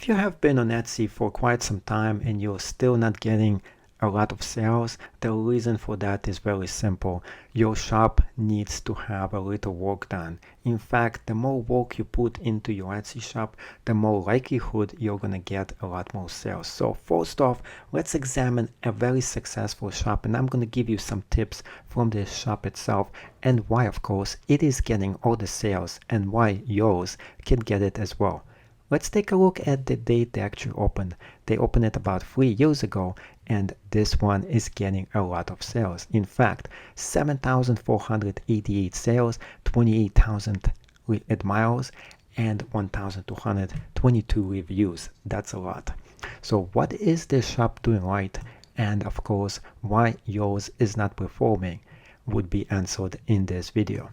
If you have been on Etsy for quite some time and you're still not getting a lot of sales, the reason for that is very simple. Your shop needs to have a little work done. In fact, the more work you put into your Etsy shop, the more likelihood you're going to get a lot more sales. So first off, let's examine a very successful shop, and I'm going to give you some tips from this shop itself and why, of course, it is getting all the sales and why yours can get it as well. Let's take a look at the date they actually opened. They opened it about 3 years ago, and this one is getting a lot of sales. In fact, 7,488 sales, 28,000 admirers, and 1,222 reviews. That's a lot. So what is this shop doing right? And of course, why yours is not performing would be answered in this video.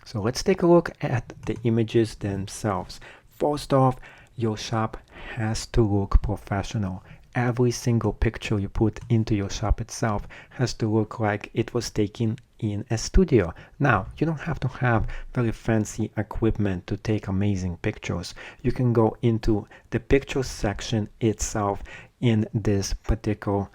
So let's take a look at the images themselves. First off, your shop has to look professional. Every single picture you put into your shop itself has to look like it was taken in a studio. Now, you don't have to have very fancy equipment to take amazing pictures. You can go into the picture section itself in this particular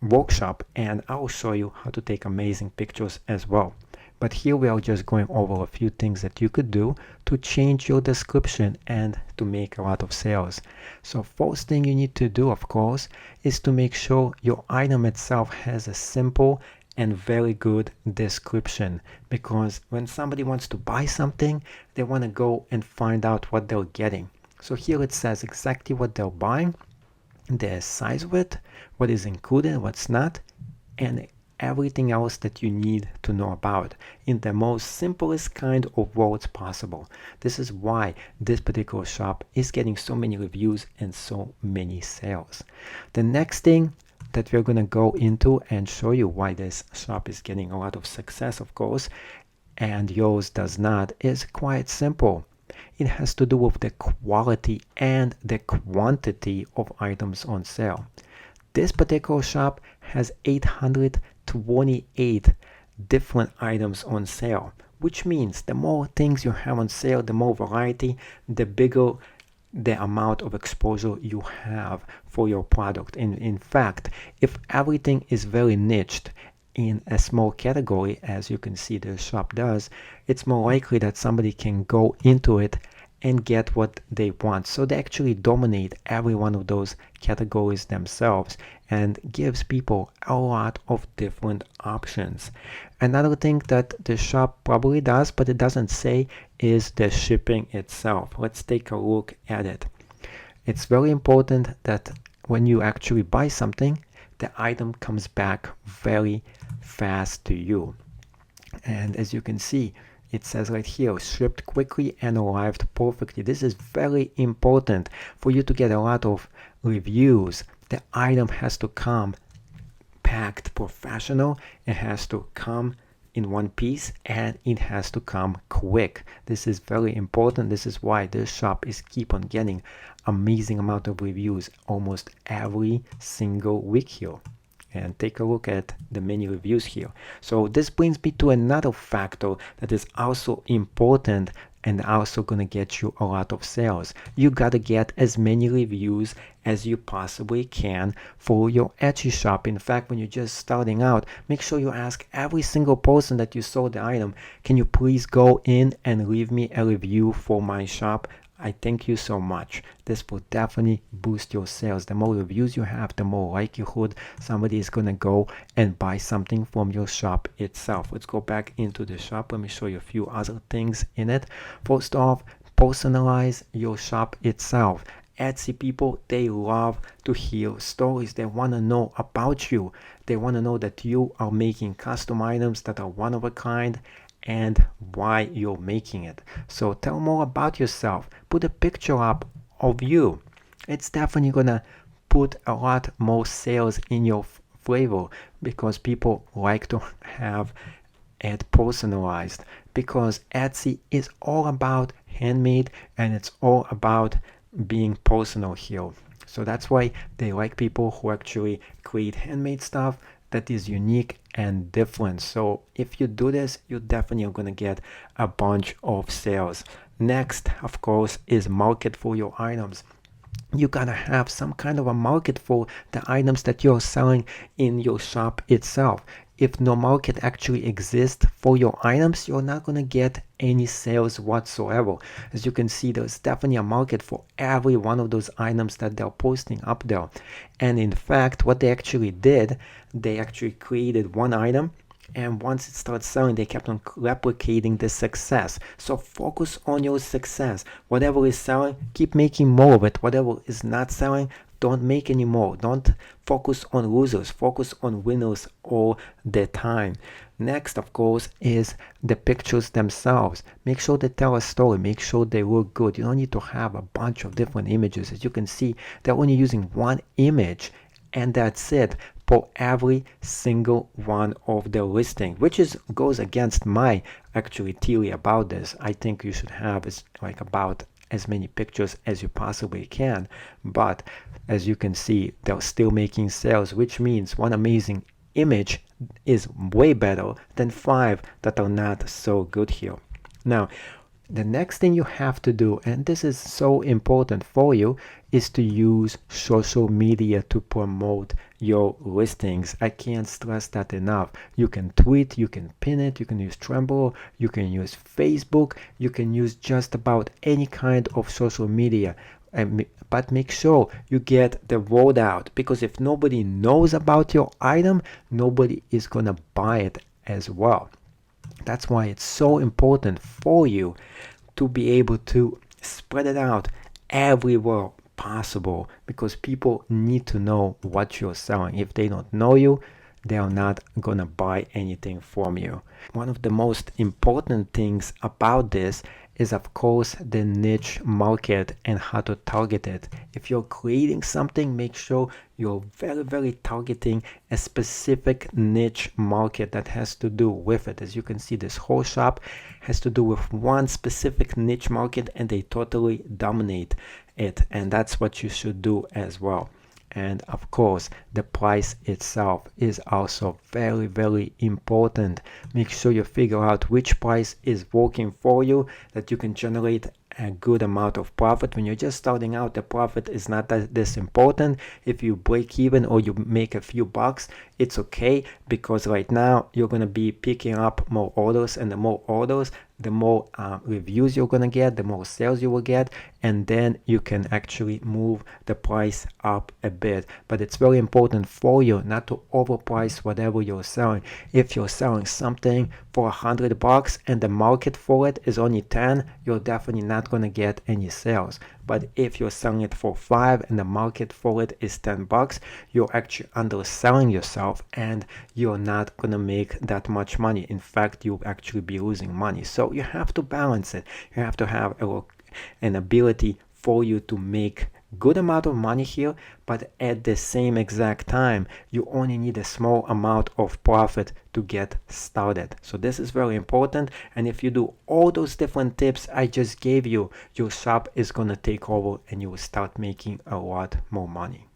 workshop, and I will show you how to take amazing pictures as well. But here we are just going over a few things that you could do to change your description and to make a lot of sales. So first thing you need to do, of course, is to make sure your item itself has a simple and very good description, because when somebody wants to buy something, they want to go and find out what they're getting. So here it says exactly what they're buying, the size of it, what is included, what's not, and everything else that you need to know about in the most simplest kind of words possible. This is why this particular shop is getting so many reviews and so many sales. The next thing that we're going to go into and show you why this shop is getting a lot of success, of course, and yours does not, is quite simple. It has to do with the quality and the quantity of items on sale. This particular shop has 828 different items on sale, which means the more things you have on sale, the more variety, the bigger the amount of exposure you have for your product. And in fact, if everything is very niched in a small category, as you can see the shop does, it's more likely that somebody can go into it and get what they want. So they actually dominate every one of those categories themselves and gives people a lot of different options. Another thing that the shop probably does, but it doesn't say, is the shipping itself. Let's take a look at it. It's very important that when you actually buy something, the item comes back very fast to you. And as you can see, it says right here, shipped quickly and arrived perfectly. This is very important for you to get a lot of reviews. The item has to come packed professional. It has to come in one piece, and it has to come quick. This is very important. This is why this shop is keep on getting amazing amount of reviews almost every single week here. And take a look at the many reviews here. So this brings me to another factor that is also important and also gonna get you a lot of sales. You gotta get as many reviews as you possibly can for your Etsy shop. In fact, when you're just starting out, make sure you ask every single person that you sold the item, can you please go in and leave me a review for my shop? I thank you so much. This will definitely boost your sales. The more reviews you have, the more likelihood somebody is going to go and buy something from your shop itself. Let's go back into the shop. Let me show you a few other things in it. First off, personalize your shop itself. Etsy people, they love to hear stories. They want to know about you. They want to know that you are making custom items that are one of a kind and why you're making it. So tell more about yourself. Put a picture up of you. It's definitely gonna put a lot more sales in your flavor, because people like to have it personalized, because Etsy is all about handmade and it's all about being personal here. So that's why they like people who actually create handmade stuff that is unique and different. So if you do this, you definitely are going to get a bunch of sales. Next, of course, is market for your items. you gotta have some kind of a market for the items that you're selling in your shop itself. If no market actually exists for your items, you're not gonna get any sales whatsoever. As you can see, there's definitely a market for every one of those items that they're posting up there. And in fact, what they actually did, they actually created one item, and once it starts selling, they kept on replicating the success. So focus on your success. Whatever is selling, keep making more of it. Whatever is not selling, don't make any more. Don't focus on losers, focus on winners all the time. Next, of course, is the pictures themselves. Make sure they tell a story, make sure they look good. You don't need to have a bunch of different images. As you can see, they're only using one image, and that's it for every single one of the listing, which goes against my actually theory about this. I think you should have like about as many pictures as you possibly can, but as you can see, they're still making sales, which means one amazing image is way better than 5 that are not so good here. Now, the next thing you have to do, and this is so important for you, is to use social media to promote your listings. I can't stress that enough. You can tweet, you can pin it, you can use Trello, you can use Facebook, you can use just about any kind of social media. But make sure you get the word out, because if nobody knows about your item, nobody is gonna buy it as well. That's why it's so important for you to be able to spread it out everywhere possible, because people need to know what you're selling. If they don't know you, they are not gonna buy anything from you. One of the most important things about this is, of course, the niche market and how to target it. If you're creating something, make sure you're very targeting a specific niche market that has to do with it. As you can see, this whole shop has to do with one specific niche market, and they totally dominate it, and that's what you should do as well. And of course, the price itself is also very important. Make sure you figure out which price is working for you, that you can generate a good amount of profit. When you're just starting out, the profit is not this important. If you break even or you make a few bucks, it's okay, because right now you're going to be picking up more orders, and the more orders, the more reviews you're going to get, the more sales you will get, and then you can actually move the price up a bit. But it's very important for you not to overprice whatever you're selling. If you're selling something for $100 and the market for it is only 10, you're definitely not going to get any sales. But if you're selling it for 5 and the market for it is $10, you're actually underselling yourself, and you're not going to make that much money. In fact, you'll actually be losing money. So you have to balance it. You have to have an ability for you to make good amount of money here, but at the same exact time, you only need a small amount of profit to get started. So this is very important, and if you do all those different tips I just gave you, your shop is gonna take over and you will start making a lot more money.